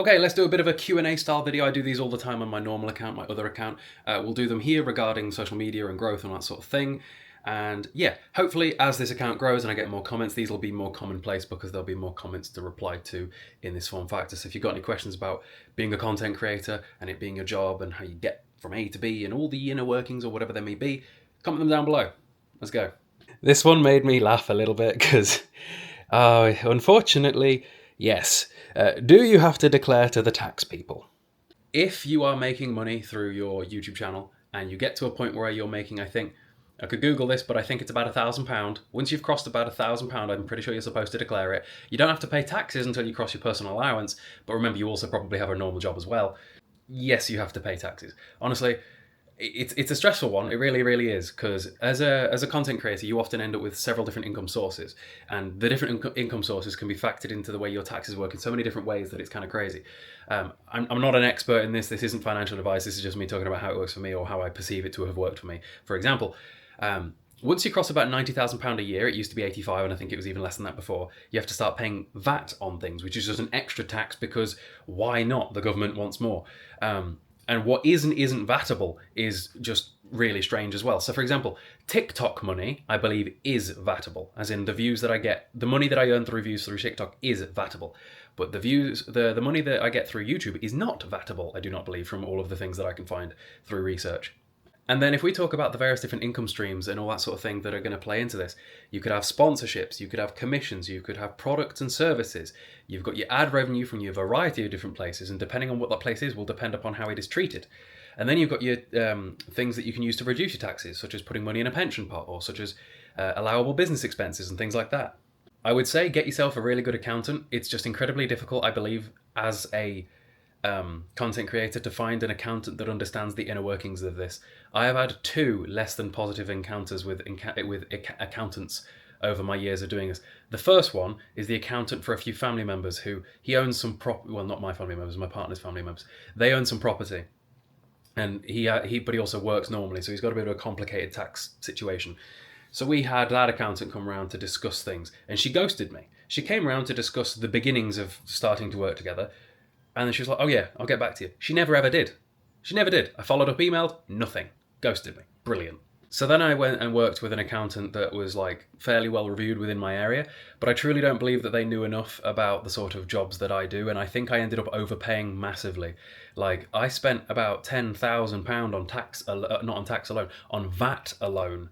Okay, let's do a bit of a Q&A style video. I do these all the time on my normal account, my other account. We'll do them here regarding social media and growth and that sort of thing. And yeah, hopefully as this account grows and I get more comments, these will be more commonplace because there'll be more comments to reply to in this form factor. So if you've got any questions about being a content creator and it being a job and how you get from A to B and all the inner workings or whatever they may be, comment them down below. Let's go. This one made me laugh a little bit because, unfortunately, yes. Do you have to declare to the tax people? If you are making money through your YouTube channel and you get to a point where you're making, I could Google this, but I think it's about £1,000. Once you've crossed about £1,000, I'm pretty sure you're supposed to declare it. You don't have to pay taxes until you cross your personal allowance, but remember, you also probably have a normal job as well. Yes, you have to pay taxes. Honestly, it's a stressful one. It really, really is, because as a content creator, you often end up with several different income sources, and the different income sources can be factored into the way your taxes work in so many different ways that it's kind of crazy. I'm not an expert in this. This isn't financial advice. This is just me talking about how it works for me or how I perceive it to have worked for me. For example, once you cross about £90,000 a year, it used to be 85, and I think it was even less than that before, you have to start paying VAT on things, which is just an extra tax because why not? The government wants more. And what isn't vatable is just really strange as well. So for example, TikTok money, I believe, is vatable, as in the views that I get, the money that I earn through views through TikTok is vatable. But the money that I get through YouTube is not vatable, I do not believe, from all of the things that I can find through research. And then if we talk about the various different income streams and all that sort of thing that are going to play into this, you could have sponsorships, you could have commissions, you could have products and services. You've got your ad revenue from your variety of different places, and depending on what that place is will depend upon how it is treated. And then you've got your things that you can use to reduce your taxes, such as putting money in a pension pot, or such as allowable business expenses and things like that. I would say get yourself a really good accountant. It's just incredibly difficult, I believe, as a content creator to find an accountant that understands the inner workings of this. I have had 2 less than positive encounters with accountants over my years of doing this. The first one is the accountant for a few family members who he owns some well, not my family members, my partner's family members. They own some property, and but he also works normally, so he's got a bit of a complicated tax situation. So we had that accountant come around to discuss things, and she ghosted me. She came around to discuss the beginnings of starting to work together. And then she was like, oh yeah, I'll get back to you. She never ever did. She never did. I followed up, emailed, nothing. Ghosted me. Brilliant. So then I went and worked with an accountant that was like fairly well reviewed within my area, but I truly don't believe that they knew enough about the sort of jobs that I do, and I think I ended up overpaying massively. Like, I spent about £10,000 on tax, not on tax alone, on VAT alone,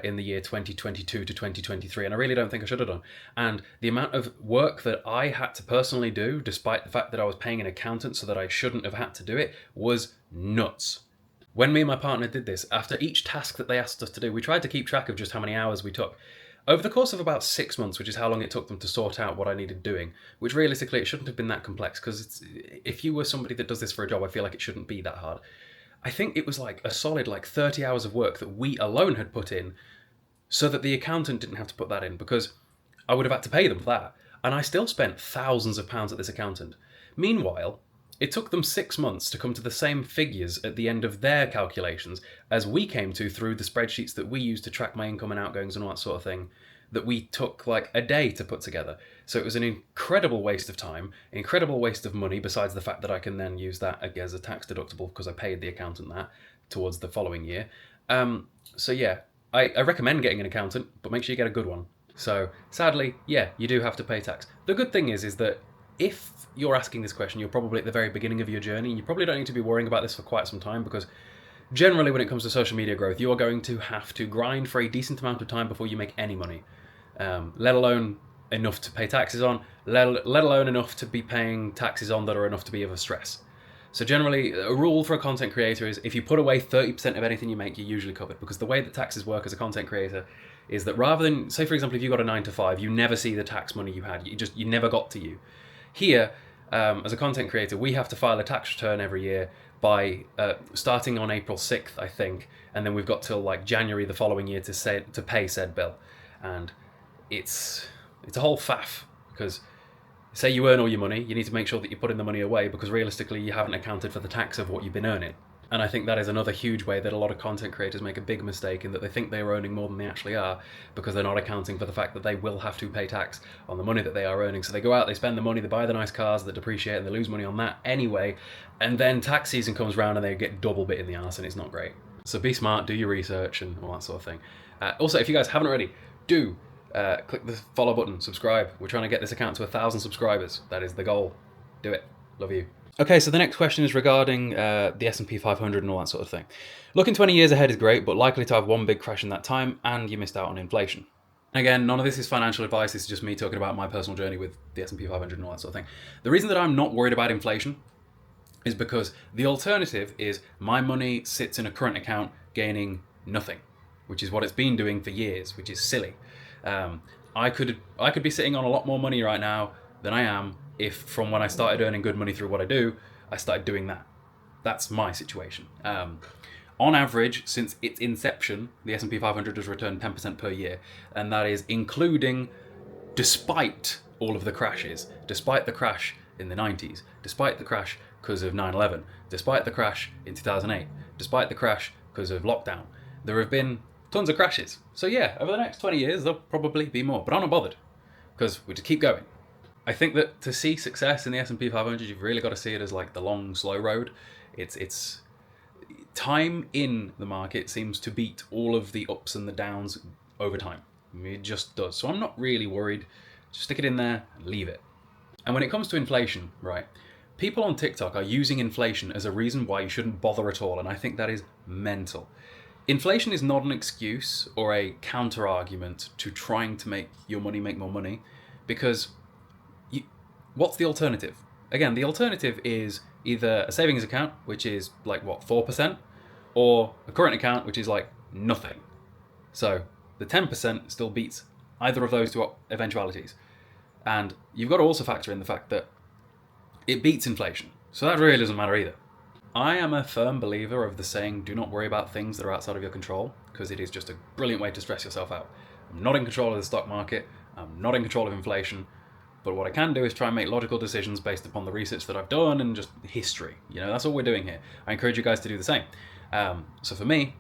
in the year 2022 to 2023, and I really don't think I should have done. And the amount of work that I had to personally do, despite the fact that I was paying an accountant so that I shouldn't have had to do it, was nuts. When me and my partner did this, after each task that they asked us to do, we tried to keep track of just how many hours we took. Over the course of about 6 months, which is how long it took them to sort out what I needed doing, which realistically it shouldn't have been that complex, because if you were somebody that does this for a job, I feel like it shouldn't be that hard. I think it was like a solid 30 hours of work that we alone had put in so that the accountant didn't have to put that in, because I would have had to pay them for that. And I still spent thousands of pounds at this accountant. Meanwhile, it took them 6 months to come to the same figures at the end of their calculations as we came to through the spreadsheets that we used to track my income and outgoings and all that sort of thing, that we took like a day to put together. So it was an incredible waste of time, an incredible waste of money, besides the fact that I can then use that as a tax deductible because I paid the accountant that towards the following year. So yeah, I recommend getting an accountant, but make sure you get a good one. So sadly, yeah, you do have to pay tax. The good thing is that if you're asking this question, you're probably at the very beginning of your journey, and you probably don't need to be worrying about this for quite some time, because generally when it comes to social media growth, you are going to have to grind for a decent amount of time before you make any money. Let alone enough to pay taxes on, let alone enough to be paying taxes on that are enough to be of a stress. So generally, a rule for a content creator is if you put away 30% of anything you make, you're usually covered, because the way that taxes work as a content creator is that rather than, say for example, if you got a 9 to 5, you never see the tax money you had, you never got to you. Here, as a content creator, we have to file a tax return every year by starting on April 6th, I think, and then we've got till like January the following year to pay said bill. And it's a whole faff, because say you earn all your money, you need to make sure that you're putting the money away, because realistically you haven't accounted for the tax of what you've been earning. And I think that is another huge way that a lot of content creators make a big mistake, in that they think they are earning more than they actually are, because they're not accounting for the fact that they will have to pay tax on the money that they are earning. So they go out, they spend the money, they buy the nice cars that depreciate, and they lose money on that anyway. And then tax season comes around and they get double bit in the arse, and it's not great. So be smart, do your research, and all that sort of thing. Also, if you guys haven't already, do click the follow button, subscribe. We're trying to get this account to 1,000 subscribers. That is the goal. Do it. Love you. Okay, so the next question is regarding the S&P 500 and all that sort of thing. Looking 20 years ahead is great, but likely to have one big crash in that time, and you missed out on inflation. Again, none of this is financial advice. This is just me talking about my personal journey with the S&P 500 and all that sort of thing. The reason that I'm not worried about inflation is because the alternative is my money sits in a current account gaining nothing, which is what it's been doing for years, which is silly. I could be sitting on a lot more money right now than I am if, from when I started earning good money through what I do, I started doing that. That's my situation. On average, since its inception, the S&P 500 has returned 10% per year, and that is including, despite all of the crashes, despite the crash in the 90s, despite the crash because of 9/11, despite the crash in 2008, despite the crash because of lockdown. There have been tons of crashes. So yeah, over the next 20 years, there'll probably be more, but I'm not bothered, because we just keep going. I think that to see success in the S&P 500, you've really got to see it as like the long, slow road. It's time in the market seems to beat all of the ups and the downs over time. It just does. So I'm not really worried. Just stick it in there and leave it. And when it comes to inflation, right, people on TikTok are using inflation as a reason why you shouldn't bother at all, and I think that is mental. Inflation is not an excuse or a counter-argument to trying to make your money make more money, because what's the alternative? Again, the alternative is either a savings account, which is like, 4%, or a current account, which is like nothing. So the 10% still beats either of those two eventualities. And you've got to also factor in the fact that it beats inflation. So that really doesn't matter either. I am a firm believer of the saying, do not worry about things that are outside of your control, because it is just a brilliant way to stress yourself out. I'm not in control of the stock market. I'm not in control of inflation. But what I can do is try and make logical decisions based upon the research that I've done and just history. That's all we're doing here. I encourage you guys to do the same. So for me,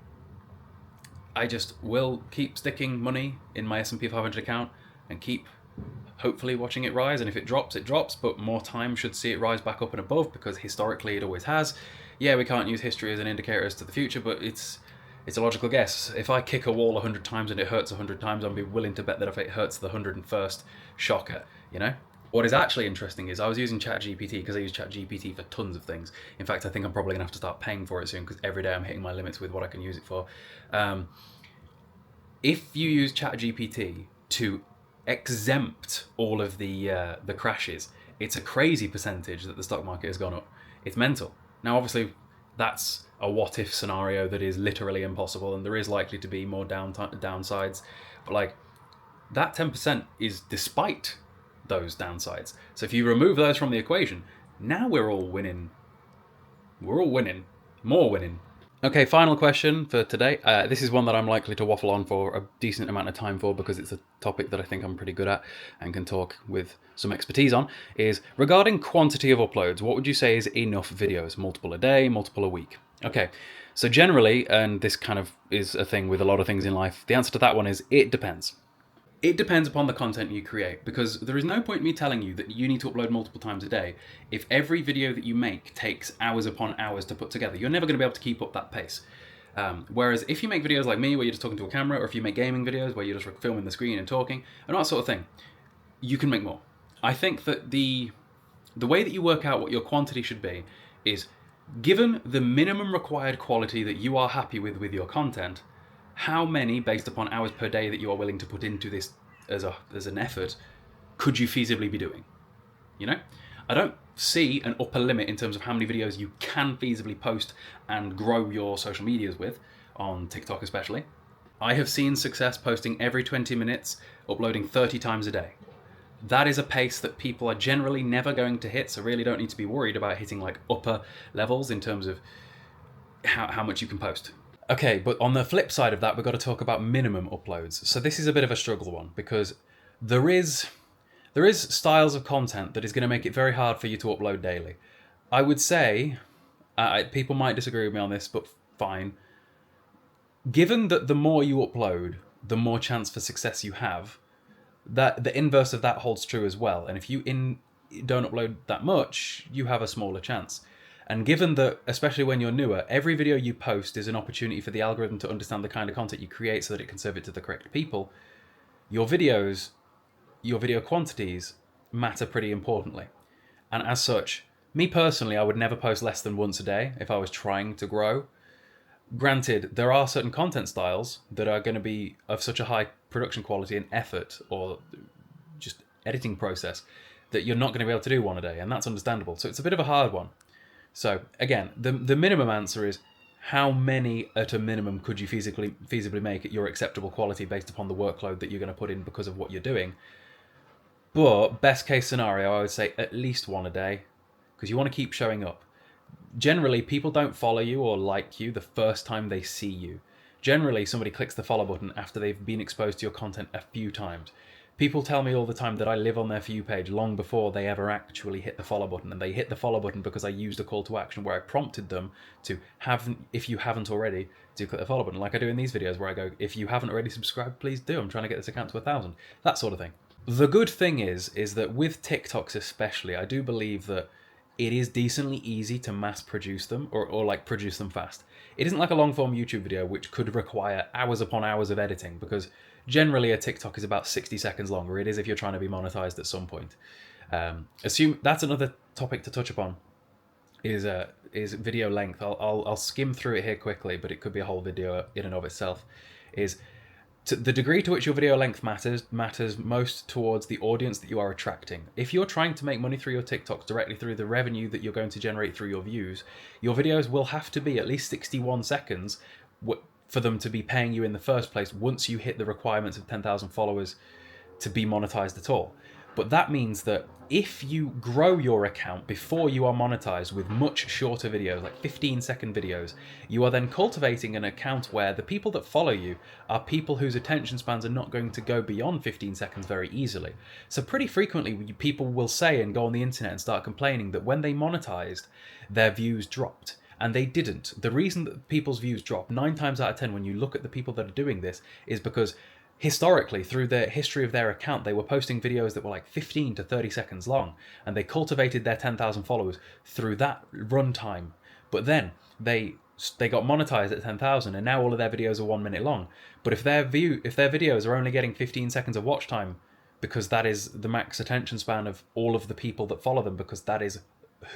I just will keep sticking money in my S&P 500 account and keep hopefully watching it rise. And if it drops, it drops. But more time should see it rise back up and above, because historically it always has. Yeah, we can't use history as an indicator as to the future, but it's a logical guess. If I kick a wall 100 times and it hurts 100 times, I'll be willing to bet that if it hurts the 101st shocker, What is actually interesting is I was using ChatGPT because I use ChatGPT for tons of things. In fact, I think I'm probably going to have to start paying for it soon, because every day I'm hitting my limits with what I can use it for. If you use ChatGPT to exempt all of the crashes, it's a crazy percentage that the stock market has gone up. It's mental. Now, obviously, that's a what-if scenario that is literally impossible, and there is likely to be more downsides. But that 10% is despite those downsides. So if you remove those from the equation, now we're all winning. We're all winning. More winning. Okay, final question for today. This is one that I'm likely to waffle on for a decent amount of time for, because it's a topic that I think I'm pretty good at and can talk with some expertise on, is regarding quantity of uploads. What would you say is enough videos? Multiple a day, multiple a week? Okay, so generally, and this kind of is a thing with a lot of things in life, the answer to that one is it depends. It depends upon the content you create, because there is no point in me telling you that you need to upload multiple times a day if every video that you make takes hours upon hours to put together. You're never going to be able to keep up that pace. Whereas if you make videos like me, where you're just talking to a camera, or if you make gaming videos where you're just filming the screen and talking, and that sort of thing, you can make more. I think that the way that you work out what your quantity should be is, given the minimum required quality that you are happy with your content, how many, based upon hours per day that you are willing to put into this as an effort, could you feasibly be doing? I don't see an upper limit in terms of how many videos you can feasibly post and grow your social medias with, on TikTok especially. I have seen success posting every 20 minutes, uploading 30 times a day. That is a pace that people are generally never going to hit, so really don't need to be worried about hitting upper levels in terms of how much you can post. Okay, but on the flip side of that, we've got to talk about minimum uploads. So this is a bit of a struggle one, because there is styles of content that is going to make it very hard for you to upload daily. I would say People might disagree with me on this, but fine. Given that the more you upload, the more chance for success you have, that the inverse of that holds true as well. And if you don't upload that much, you have a smaller chance. And given that, especially when you're newer, every video you post is an opportunity for the algorithm to understand the kind of content you create so that it can serve it to the correct people, your videos, your video quantities matter pretty importantly. And as such, me personally, I would never post less than once a day if I was trying to grow. Granted, there are certain content styles that are going to be of such a high production quality and effort or just editing process that you're not going to be able to do one a day, and that's understandable. So it's a bit of a hard one. So again, the minimum answer is how many at a minimum could you feasibly make at your acceptable quality based upon the workload that you're going to put in because of what you're doing. But best case scenario, I would say at least one a day, because you want to keep showing up. Generally, people don't follow you or like you the first time they see you. Generally, somebody clicks the follow button after they've been exposed to your content a few times. People tell me all the time that I live on their For You page long before they ever actually hit the follow button. And they hit the follow button because I used a call to action where I prompted them to if you haven't already, to click the follow button. Like I do in these videos where I go, if you haven't already subscribed, please do. I'm trying to get this account to 1,000. That sort of thing. The good thing is that with TikToks especially, I do believe that it is decently easy to mass produce them or like produce them fast. It isn't like a long form YouTube video which could require hours upon hours of editing, because generally a TikTok is about 60 seconds long, or it is if you're trying to be monetized at some point. Assume that's another topic to touch upon is video length. I'll skim through it here quickly, but it could be a whole video in and of itself. Is the degree to which your video length matters most towards the audience that you are attracting. If you're trying to make money through your TikToks directly through the revenue that you're going to generate through your views, your videos will have to be at least 61 seconds for them to be paying you in the first place once you hit the requirements of 10,000 followers to be monetized at all. But that means that if you grow your account before you are monetized with much shorter videos, like 15-second videos, you are then cultivating an account where the people that follow you are people whose attention spans are not going to go beyond 15 seconds very easily. So pretty frequently, people will say and go on the internet and start complaining that when they monetized, their views dropped. And they didn't. The reason that people's views drop 9 times out of 10 when you look at the people that are doing this is because historically, through the history of their account, they were posting videos that were like 15 to 30 seconds long, and they cultivated their 10,000 followers through that runtime. But then they got monetized at 10,000, and now all of their videos are 1 minute long. But if their videos are only getting 15 seconds of watch time, because that is the max attention span of all of the people that follow them, because that is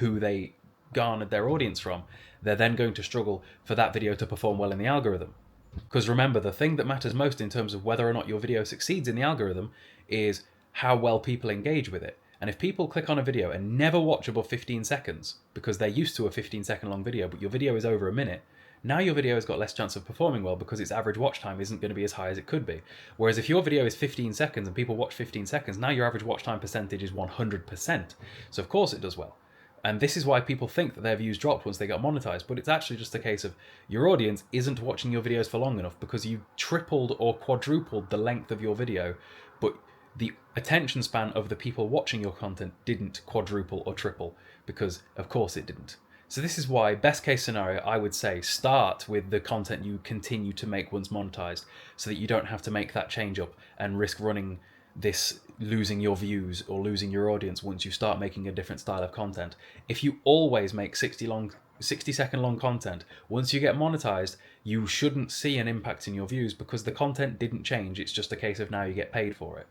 who they garnered their audience from, they're then going to struggle for that video to perform well in the algorithm. Because remember, the thing that matters most in terms of whether or not your video succeeds in the algorithm is how well people engage with it. And if people click on a video and never watch above 15 seconds because they're used to a 15-second long video, but your video is over a minute, now your video has got less chance of performing well because its average watch time isn't going to be as high as it could be. Whereas if your video is 15 seconds and people watch 15 seconds, now your average watch time percentage is 100%. So of course it does well. And this is why people think that their views dropped once they got monetized, but it's actually just a case of your audience isn't watching your videos for long enough because you tripled or quadrupled the length of your video, but the attention span of the people watching your content didn't quadruple or triple, because of course it didn't. So this is why, best case scenario, I would say start with the content you continue to make once monetized, so that you don't have to make that change up and risk running this losing your views or losing your audience once you start making a different style of content. If you always make 60-second long content, once you get monetized, you shouldn't see an impact in your views because the content didn't change. It's just a case of now you get paid for it.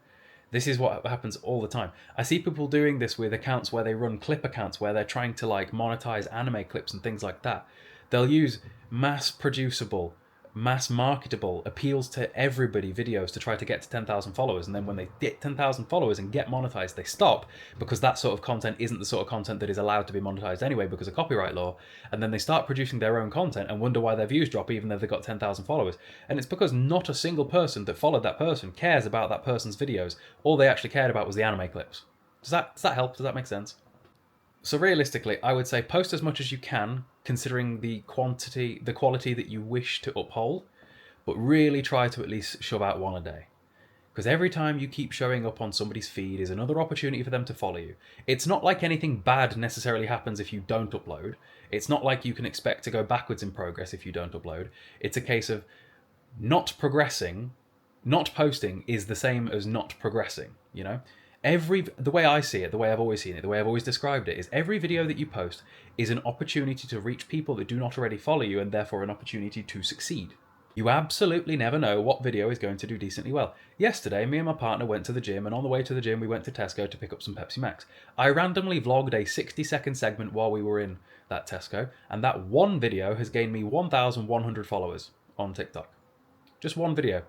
This is what happens all the time. I see people doing this with accounts where they run clip accounts where they're trying to like monetize anime clips and things like that. They'll use mass producible, mass marketable, appeals to everybody videos to try to get to 10,000 followers, and then when they get 10,000 followers and get monetized, they stop because that sort of content isn't the sort of content that is allowed to be monetized anyway because of copyright law, and then they start producing their own content and wonder why their views drop even though they've got 10,000 followers. And it's because not a single person that followed that person cares about that person's videos. All they actually cared about was the anime clips. Does that help? Does that make sense? So realistically, I would say post as much as you can, considering the quality that you wish to uphold, but really try to at least shove out one a day. Because every time you keep showing up on somebody's feed is another opportunity for them to follow you. It's not like anything bad necessarily happens if you don't upload. It's not like you can expect to go backwards in progress if you don't upload. It's a case of not progressing, not posting is the same as not progressing, you know? The way I see it, the way I've always seen it, the way I've always described it is every video that you post is an opportunity to reach people that do not already follow you and therefore an opportunity to succeed. You absolutely never know what video is going to do decently well. Yesterday, me and my partner went to the gym, and on the way to the gym, we went to Tesco to pick up some Pepsi Max. I randomly vlogged a 60-second segment while we were in that Tesco, and that one video has gained me 1,100 followers on TikTok. Just one video.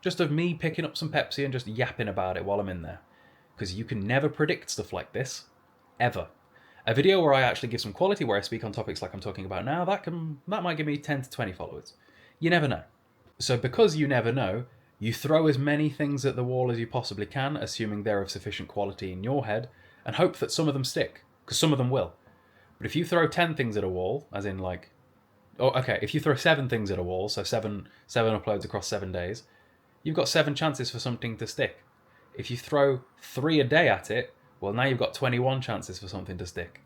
Just of me picking up some Pepsi and just yapping about it while I'm in there. Because you can never predict stuff like this. Ever. A video where I actually give some quality, where I speak on topics like I'm talking about now, that might give me 10 to 20 followers. You never know. So because you never know, you throw as many things at the wall as you possibly can, assuming they're of sufficient quality in your head, and hope that some of them stick, because some of them will. But if you throw 10 things at a wall, as in like... Oh, okay, if you throw 7 things at a wall, so seven uploads across 7 days, you've got 7 chances for something to stick. If you throw 3 a day at it, well, now you've got 21 chances for something to stick.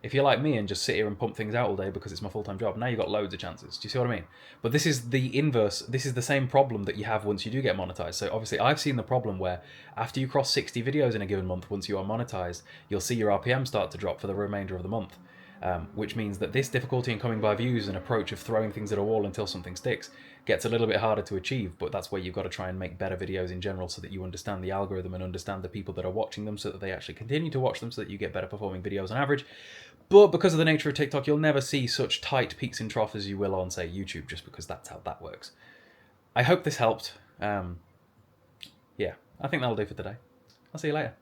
If you're like me and just sit here and pump things out all day because it's my full-time job, now you've got loads of chances. Do you see what I mean? But this is the inverse. This is the same problem that you have once you do get monetized. So obviously I've seen the problem where after you cross 60 videos in a given month, once you are monetized, you'll see your RPM start to drop for the remainder of the month. Which means that this difficulty in coming by views and approach of throwing things at a wall until something sticks gets a little bit harder to achieve, but that's where you've got to try and make better videos in general so that you understand the algorithm and understand the people that are watching them so that they actually continue to watch them so that you get better performing videos on average. But because of the nature of TikTok, you'll never see such tight peaks and troughs as you will on, say, YouTube, just because that's how that works. I hope this helped. Yeah, I think that'll do for today. I'll see you later.